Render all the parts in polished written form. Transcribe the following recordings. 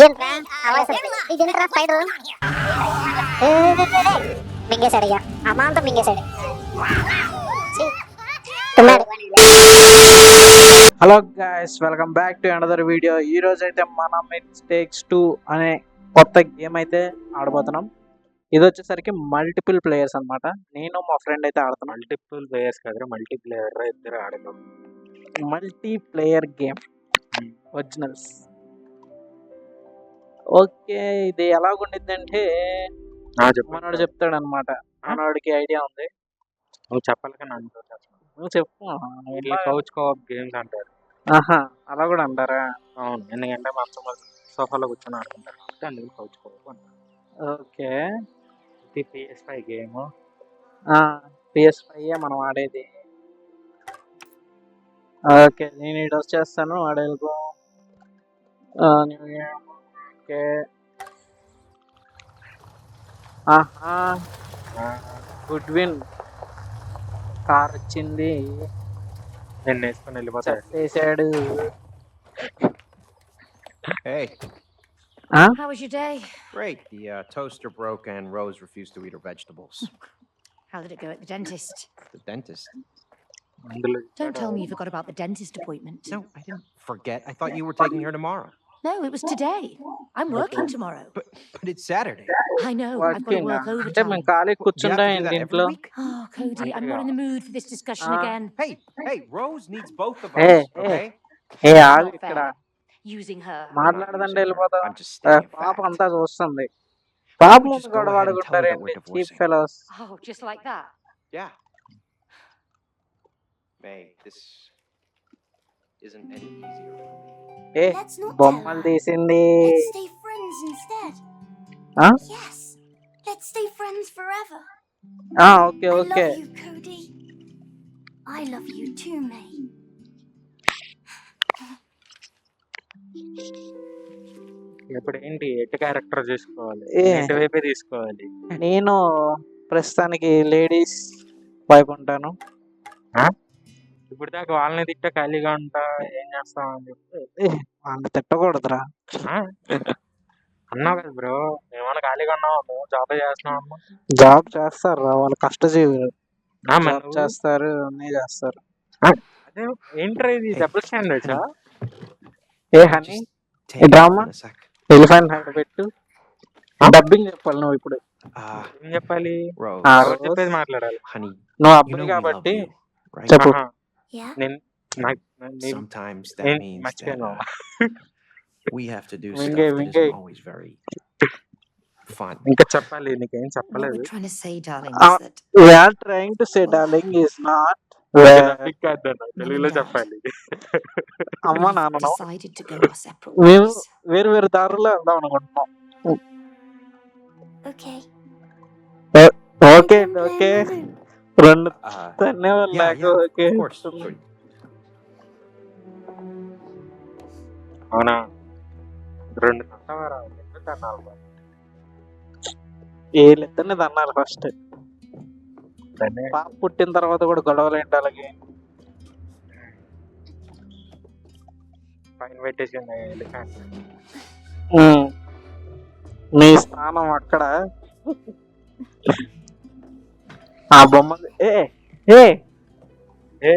ఏంట్రా ఇదేంట్రా స్పైడర్ మింగేశాడు ఇక అమాంతం మింగేశాడు. Hello guys, welcome back to another video. ఈ రోజు అయితే మనం ఇట్ టేక్స్ 2 అనే కొత్త గేమ్ అయితే ఆడబోతున్నాం. ఇది వచ్చేసరికి మల్టిపుల్ ప్లేయర్స్ అన్నమాట. నేను మా ఫ్రెండ్ అయితే ఆడుతున్నాం. మల్టిపుల్ ప్లేయర్స్ కాదు, మల్టీప్లేయర్ ఇద్దరు ఆడగలం. Multi player game originals. Okay, ఇది ఎలాగుండిద్దంటే మనోడు చెప్తాడు అనమాట. మనోడికి ఐడియా ఉంది. నువ్వు చెప్పాలి కానీ అంటూ నువ్వు చెప్పు. కౌచ్ కోఆప్ గేమ్స్ అంటారు. ఆహా, అలా కూడా అంటారా? అవును, ఎందుకంటే మంచం సోఫాలో కూర్చొని ఆడుకుంటారు కాబట్టి అందుకు కౌచ్ కోఆప్ అంటారు. ఓకే, ఇది PS5 గేమ్. PS5 మనం ఆడేది. ఓకే, నేను ఇటు వచ్చేస్తాను. ఆడేళ్ళకు ఓకే. ఆహా, గుడ్ విన్. కార్ వచ్చింది, నేను వేసుకొని వెళ్ళిపోతాడు. చేసాడు. Hey. Huh? How was your day? Great. The toaster broke and Rose refused to eat her vegetables. How did it go at the dentist? The dentist? అందులో Don't tell me you forgot about the dentist appointment. No, I didn't forget. I thought you were taking her tomorrow. No, it was today. I'm working tomorrow. But it's Saturday. I know. I've got to working work అంటే మేము overtime. ఖాళీ You have కూర్చుంటా to do that every ఇంట్లో. week? Oh, Cody, I'm not in the mood for this discussion again. Hey, Rose needs both of us, Hey, okay? A Not ఆగు ఇక్కడ fair. Using her. మాట్లాడదంటే వెళ్ళిపోతాం. I'm just stating a పాప fact. అంతా చూస్తుంది. పాప Just ముందు go కూడా ahead and tell her that వాడుకుంటారేంటి we're cheap divorcing. Fellows. Oh, just like that. Yeah. May, this isn't any easier for me. A Let's not tell బొమ్మలు her. తీసింది. Let's stay friends instead. Huh? Yes. Let's stay friends forever. Okay I okay. love you, Cody. I love you too, May. ఇప్పుడు ఏంటి ఎటు character తీసుకోవాలి, ఏ. ఎటువైపే తీసుకోవాలి. నేను ప్రస్తుతానికి ladies వైపు ఉంటాను. ఇప్పుడు దాకా వాళ్ళని తిట్ట ఖాళీగా ఉంటా ఏం చేస్తావు అని చెప్పి ఏ, వాళ్ళు తిట్టకూడదురా. అన్నావు కదా బ్రో, ఏమన్నా ఖాళీగా ఉన్నావు, నువ్వు జాబ్ చేస్తున్నావు అమ్మా. జాబ్ చేస్తారు రా, వాళ్ళు కష్టజీవులు. మరి జాబ్ నువ్వు? చేస్తారు, అన్నీ చేస్తారు. అదే ఏంట్రా ఇది డబుల్ స్టాండర్డ్సా? ఏ honey, Just take drama? it in a sec. Elephant height పెట్టు. డబ్బింగ్ చెప్పాలి నువ్వు ఇప్పుడు. ఏం చెప్పాలి? Rose, ఎవరు చెప్పేది మాట్లాడాలి. honey, నువ్వు you అబ్బాయి know we love కాబట్టి you, right? చెప్పు. ఆహా, Yeah? నేను Sometimes that నేను means that మర్చిపోయాను. we have to do Wingy, stuff that wingy. isn't always very fun. ఇంకా చెప్పాలి, నీకేం What చెప్పలేదు. we're trying to say, darling, Ah. is that We are trying to say darling is not dubbing కాదన్న, తెలుగులో చెప్పాలి. అమ్మ we've నాన్న decided to go our separate మేము ways. వేరు వేరు దారుల్లో వెళ్దాం అనుకుంటున్నాం. Okay. Okay Come play okay, in my room. రెండు Uh, ధన్యవాదాలు. yeah, నాకు yeah, okay. of course. Sure. అవునా, 2 తన్నవారా, 2 తన్నాలి బాబు. వీళ్ళిద్దరిని తన్నారు ఫస్ట్. దాన్ని పాప పుట్టిన తర్వాత కూడా గొడవలు ఏంటి అలాగే. పైన పెట్టేసింది ఎలిఫెంట్. మీ స్థానం అక్కడ. ఆ బొమ్మలు ఏ ఏ ఏ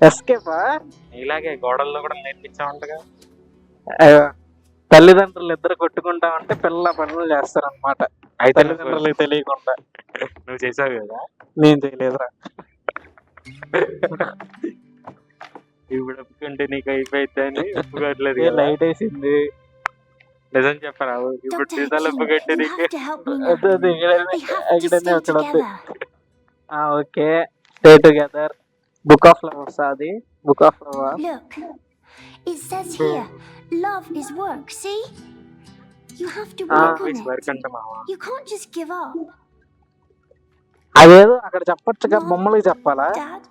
ఎస్కేపా. ఇలాగే గోడల్లో కూడా నేర్పించామంటగా. తల్లిదండ్రులు ఇద్దరు కొట్టుకుంటా ఉంటే పిల్లల పనులు చేస్తారన్నమాట. అయితే తల్లిదండ్రులకు తెలియకుండా. నువ్వు చేసావు కదా. నేను చేయలేదురా. ఇప్పుడు ఒప్పుకుంటే నీకు అయిపోయింది అని ఒప్పుకోవట్లేదు ఏ కదా. లైట్ వేసింది. నిజం చెప్పరా, ఇప్పుడు Dr. సీతాలు Hakim, ఒప్పుకుంటే you నీకు have to help me now. అదే అదే We have to ఇక్కడనే stay అక్కడ ఉంది. together. Okay, stay together. Book of flowers అది. Book of flower. Look, it says here, love is work, see? You have to work on work it. అంట మావా. You can't just give up. అదేదో అక్కడ చెప్పొచ్చుగా, బొమ్మలకి చెప్పాలా? Dad,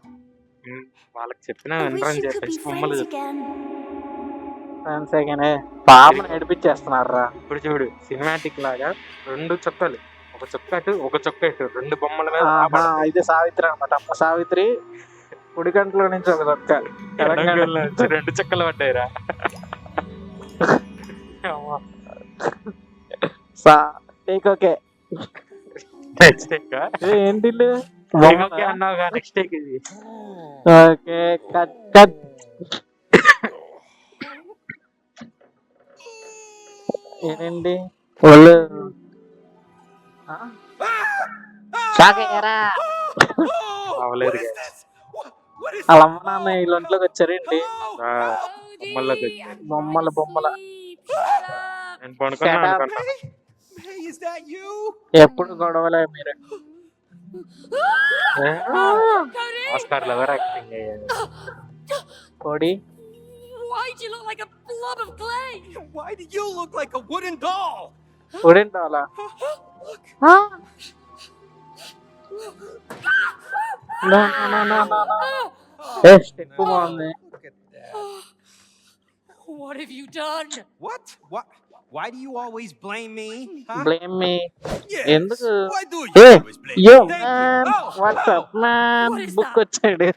వాళ్ళకి చెప్పినా I వినరని wish you could చెప్పేసి be బొమ్మలు friends చెప్పు. again. ఫ్రెండ్స్ పాపను ఏడిపించేస్తున్నారా. ఇప్పుడు చూడు, సినిమాటిక్ లాగా 2 చుక్కలు, ఒక చుక్క అటు ఒక చుక్క ఇటు, 2 బొమ్మల మీద ఇది సావిత్రి అనమాట. అమ్మ సావిత్రి కుడి కంట్లో నుంచి ఒక దొక్క, 2 చుక్కలు పడ్డాయిరా. Take okay. నెక్స్ట్ టేక్ ఏంటి ఓకే అన్నావుగా, నెక్స్ట్ టేక్ ఇది. Okay cut cut. ఏంటండి వాళ్ళు షాక్ అయ్యారా? అవలేదు వాళ్ళ అమ్మ నాన్న వీళ్ళ ఒంట్లోకి వచ్చారేంటి? బొమ్మల్లోకి బొమ్మల బొమ్మల. నేను పడుకున్నా Shut up. అనుకున్నా. Hey, is that you? ఎప్పుడు గొడవలే మీరు. ఆస్కార్ లెవెల్ యాక్టింగ్ కోడి Why do you look like a blob of clay? Why do you look like a wooden doll? కోడేంటి అలా? Look. స్టెప్ బాగుంది. Look at that. What have you done? What? What? Why do you always blame me? Huh? Blame me. Yes. ఎందుకు? Why do you Hey, always blame Yo me? Thank man, you. Oh, what's wow. up man? What is book that? వచ్చాడు.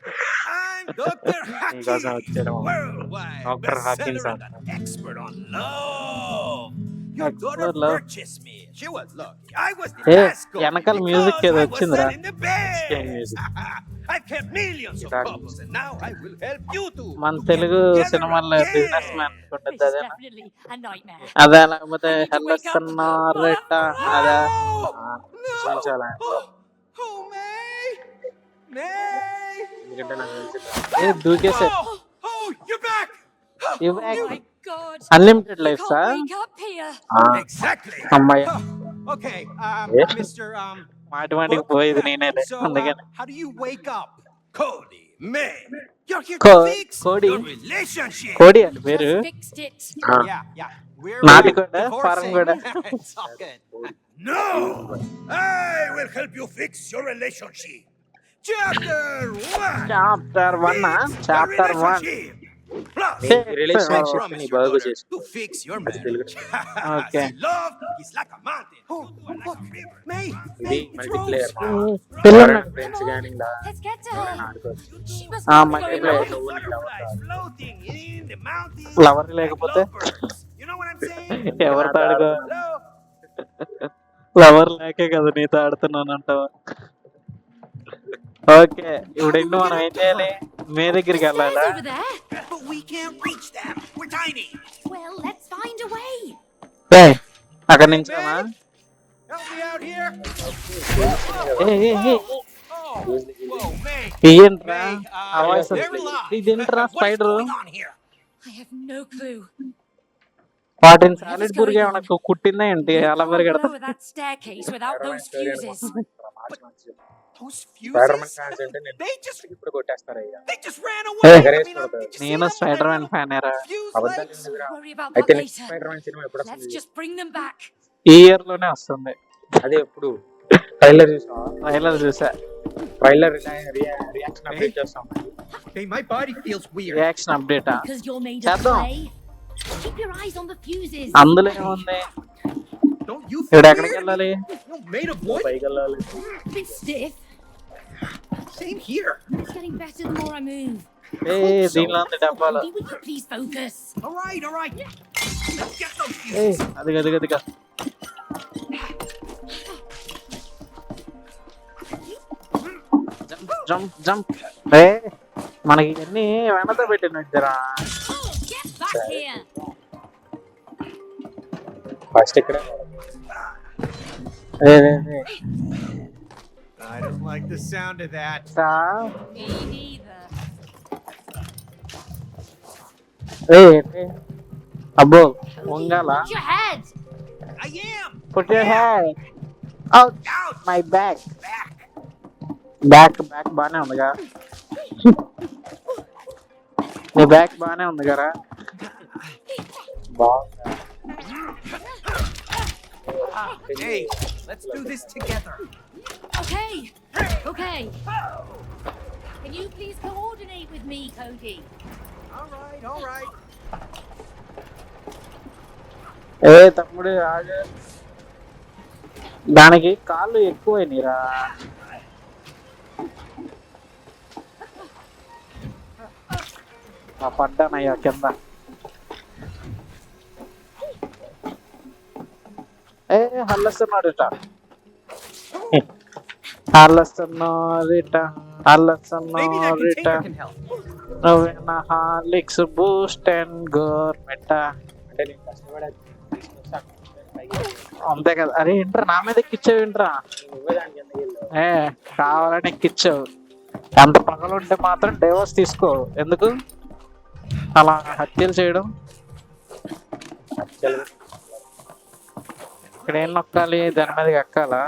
I'm Dr. నీకోసం Haki, వచ్చాడు. worldwide Dr. Hawkins, bestseller and an expert on love. Your daughter Expert love. purchased me. She was lucky. I was the Hey, rascal వెనకాల music because ఏదో I was వచ్చిందిరా. selling the best. Same music. I've kept millions of Guitar couples and now I will help you to మన get Telugu together సినిమాల్లో again. Business man This ఉంటుంది is అదేనా? definitely a nightmare. అదే లేకపోతే I need to wake up. హెల్లస్తున్నారట అదే. No! చూపించాలా? Oh, May! May! ఎందుకంటే నాకు తెలిసి ఏ దూకేసే. Oh, you're back! You back? Oh my God. Unlimited I life can't sir. wake up here. Exactly. అమ్మాయి Okay, Yeah. Mr. మాటిమాటికి పోయేది నేనేలే So, అందుకని. how do you wake up? Cody, May, you're here Co- to fix Cody. the relationship. కోడి అంటే పేరు. Just fixed it. Yeah. We're నాది కూడా form divorcing. కూడా. It's all good. No, I will help you fix your relationship. Chapter 1. Chapter 1 chapter 1. Plus, నీ I relationship promise ని your బాగు daughter చేసి to fix your అది Telugu. marriage. Okay. See, love is like a mountain. You do it like a river. May, ఇది it's multiplayer rose. పిల్లలు friends కానీ ఇలా Let's get to her. ఆడుకోవచ్చు. She must Ah, be my going favorite. on. Butterflies floating in the mountains. Lover లేకపోతే? Like lovebirds. You know what I'm saying? ఎవరితో ఆడుకో? Hello? Lover లేకే కదా నీతో ఆడుతున్నాను అంటావా? ఓకే ఇప్పుడు ఇంటి మనం ఏం చేయాలి? మే దగ్గరికి వెళ్ళాలా? Stairs over there. But we can't reach them. We're tiny. Well, let's find a way. ఏయ్, అక్కడి నుంచేనా? Help me out here. Oh, whoa, May. ఏంట్రా May, ఆ వాయిస్ they're alive. ఇదేంట్రా What is spider? going on here? I have no clue. వాటిని solid పురుగు ఏమైనా కుట్టిందా ఏంటి? అలా Can't పరిగెడతా. lower that staircase without those fuses. Those spider man fuses? Fans అంటే నేను They just ఇప్పుడు కొట్టేస్తారు అయ్యా. They just ran Hey. away. Hey. Did you see నేను that? Spider That man little fan ఏరా. fuse అబద్ధాలు legs? ఎందుకురా? Worry about అయితే that next later. Spider man సినిమా ఎప్పుడు Let's వస్తుంది? just bring them back. ఈ ఇయర్ లోనే వస్తుంది. అదే ఎప్పుడు ట్రైలర్ చూసావా? ట్రైలర్ చూసా. ట్రైలర్ రియాక్షన్ అప్డేట్ చేస్తాం. Hey, my body feels weird. Reaction అప్డేటా? Because you're made of Shadow. clay. Keep your eyes on the fuses. అందులో ఏముంది? Don't you feel ఇప్పుడు ఎక్కడికి weird? వెళ్ళాలి? You're made of wood. పైకి వెళ్ళాలి. Bit stiff. Same here. It's getting better the more I move. ఏ దీనిలో ఉంది డబ్బాలో. Cody, would you please focus? All right. Let's get those A fuses. అదిగా jump jump. ఏ మనకి ఇవన్నీ వెనతో పెట్టినట్టురా. Oh, get back here. First ఇక్కడ I don't like the sound of that. Me neither. అబ్బో Vangala. Put your head. I am. Put your head out Ouch. my back. Back. Back బానే ఉందిగా. నీ back బానే ఉంది కదా. Hey, let's do this together. Okay. Okay. Can you please coordinate with me, Cody? All right. ఏ తమ్ముడు ఆగు. దానికి కాళ్ళు ఎక్కువైనరా. పడ్డానయ్యా కింద. ఏ హల్లస్తున్నాడుట హల్లస్తున్నారిట Maybe that హల్లస్తున్నారిట container can help. నువ్వేన హార్లిక్స్ బూస్ట్ అండ్ గోర్మెట అంటే నేను కష్టపడే తీసుకొస్తాను పైకి అంతే కదా. అరే ఏంట్రా నా మీద ఎక్కిచ్చావు ఏంట్రా? నువ్వే దానికి ఎందుకు వెళ్ళావు? ఏ కావాలని ఎక్కిచ్చావు. ఎంత పగలు ఉంటే మాత్రం డైవర్స్ తీసుకో. ఎందుకు అలా హత్యలు చేయడం? ఇక్కడ ఏం నొక్కాలి? దాని మీదకి ఎక్కాలా?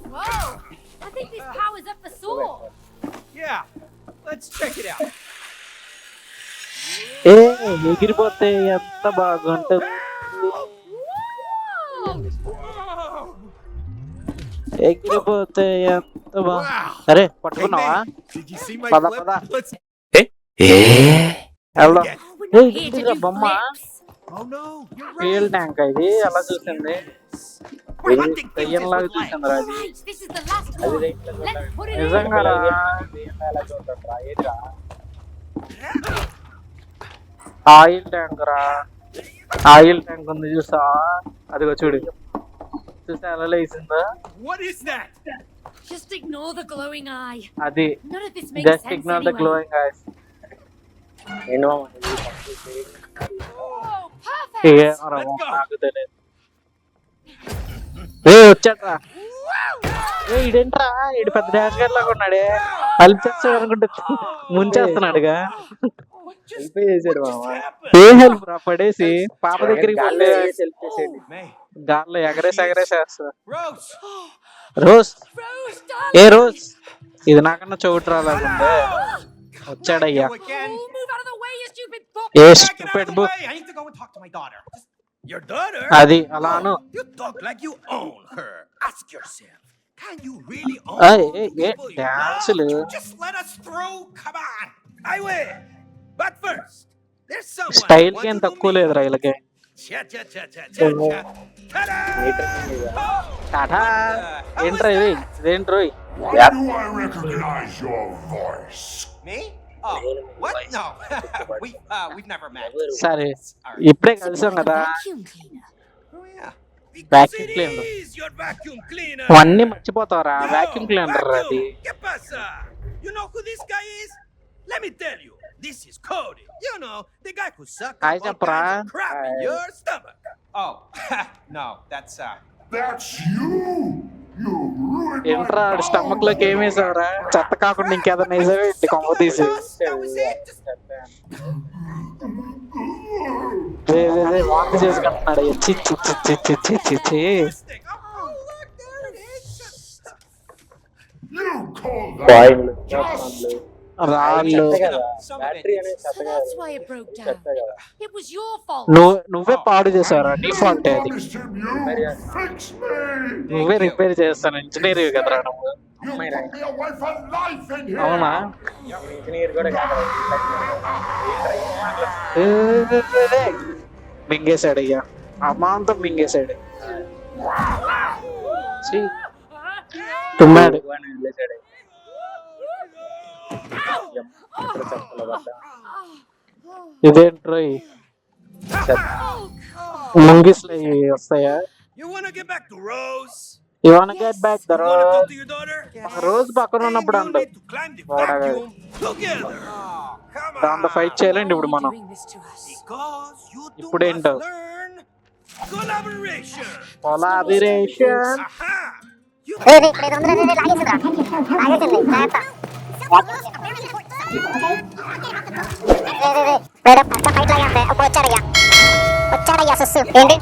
Whoa! I think this powers up the saw. Yeah, let's check it out. ఏ ఎగిరిపోతే ఎంత బాగుంటుంది. Whoa! ఎగిరిపోతే ఎంత బా Wow. అరే Hey, పట్టుకున్నావా? man, did you see my Pada, clip? pada. Let's. Hello Again. Oh, we're not here to ఏంటిరా do బొమ్మ? flips. Oh no, you're fuel right. Tank ఇది ఎలా చూసింది? We're hunting things దయ్యంలాగా with light. చూసిందిరా అది. Right, this is the last అది one. రైట్లో Let's put it in. నిజంగా రా. ఎలా చూడరా ఏట్రా ఆయిల్ ట్యాంక్ రా. ఆయిల్ ట్యాంక్ ఉంది చూసా? అదిగో చూడు. చూసా ఎలా లేసిందో? What is that? Just ignore the glowing eye. అది None of this makes just sense ignore the anyway. Glowing ice. నేను Oh, perfect. Let's go. నాకు తెలియదు. ఏ వచ్చాడ్రా. ఏ ఇదేంట్రా? ఇడు పెద్ద డాష్ గారి లాగా ఉన్నాడే. హెల్ప్ చేస్తాడు అనుకుంటే ముంచేస్తున్నాడుగా. హెల్ప్ చేసాడు మామ. ఏ హెల్ప్ రా? పడేసి పాప దగ్గరికి గాల్లో వెళ్ళి ఎగరేసి హెల్ప్ చేసాడు. May. గాల్లో ఎగరేసేస్తా. Rose. రోజ్ Rose, ఏ darling. రోజ్ ఇది నాకన్నా చోటు రాలేకుండే. వచ్చాడయ్యా. You again. Oh, move out of the way, you stupid book. A Back it out of stupid the book. way. I need to go and talk to my daughter. Your daughter? అది అలా అను. You talk like you own her. Ask yourself, can you really own Ay, the eh, people you డాన్సులు. love? Just let us through. Come on. I will. But first, there's someone style who కి ఏం wants to తక్కువ meet. లేదురా వీళ్ళకి. Cha cha cha cha cha cha. Ta-da! Oh, Tata. how ఏంట్రా was ఇది? that? ఇదేంట్రా? Why do I recognize your voice? Me? Oh, what? No, we've never met. సరే All right. ఇప్పుడే కలిసాం కదా. Vacuum cleaner. Oh yeah. Vacuum Because it cleaner. is your vacuum cleaner. అవన్నీ మర్చిపోతావరా? Yo, vacuum cleaner అది. vacuum. ¿Qué pasa? You know who this guy is? Let me tell you. This is Cody. You know, the guy who sucked Hi, up all Japra. kinds of crap in your stomach. Oh, no, that's That's you! You ruined my ఏంట్రా stomach లోకి ఏం వేసావురా? చెత్త కాకుండా ఇంకేదైనా వేసావు ఏంటి? కొమ్మ తీసి That was it. Just వాంతి చేసుకుంటున్నాడు. చి చి చి చి చి చి చి చి. stick. Oh, look, there it is. You call కాయిన్లు that just రాళ్ళు. Some of battery it. అనేది So చెత్త that's కాదు. why it broke down. చెత్త కదా. It was your fault. నువ్వే పాడు చేసావురా. నీ ఫాల్టే అది. promised him you fix me! నువ్వే రిపేర్ చేస్తాను. ఇంజనీర్ కదరా నువ్వు. You took me away from life in here! అవునా? ఇంజనీర్ కూడా కాదు. మింగేశాడు అయ్యా. అమాంతం మింగేశాడు. ఛీ, తుమ్మాడు. వాడిని వదిలేశాడు. ఎప్పుడు చెత్తలో పడ్డా. ఇదేంట్రో ముంగిస్లు ఇవి వస్తాయా? You want to get back to Rose? You want get back the You want to rose. talk to your daughter? రోజు పక్కన ఉన్నప్పుడు Then you and need to climb the What are vacuum together. Come on. దాంతో fight చేయాలండి ఇప్పుడు మనం. Doing this to us. Because you two ఇప్పుడేంటో? must learn collaboration. Collaboration. Aha! You వచ్చాడయ్యా సస్సు ఏంటి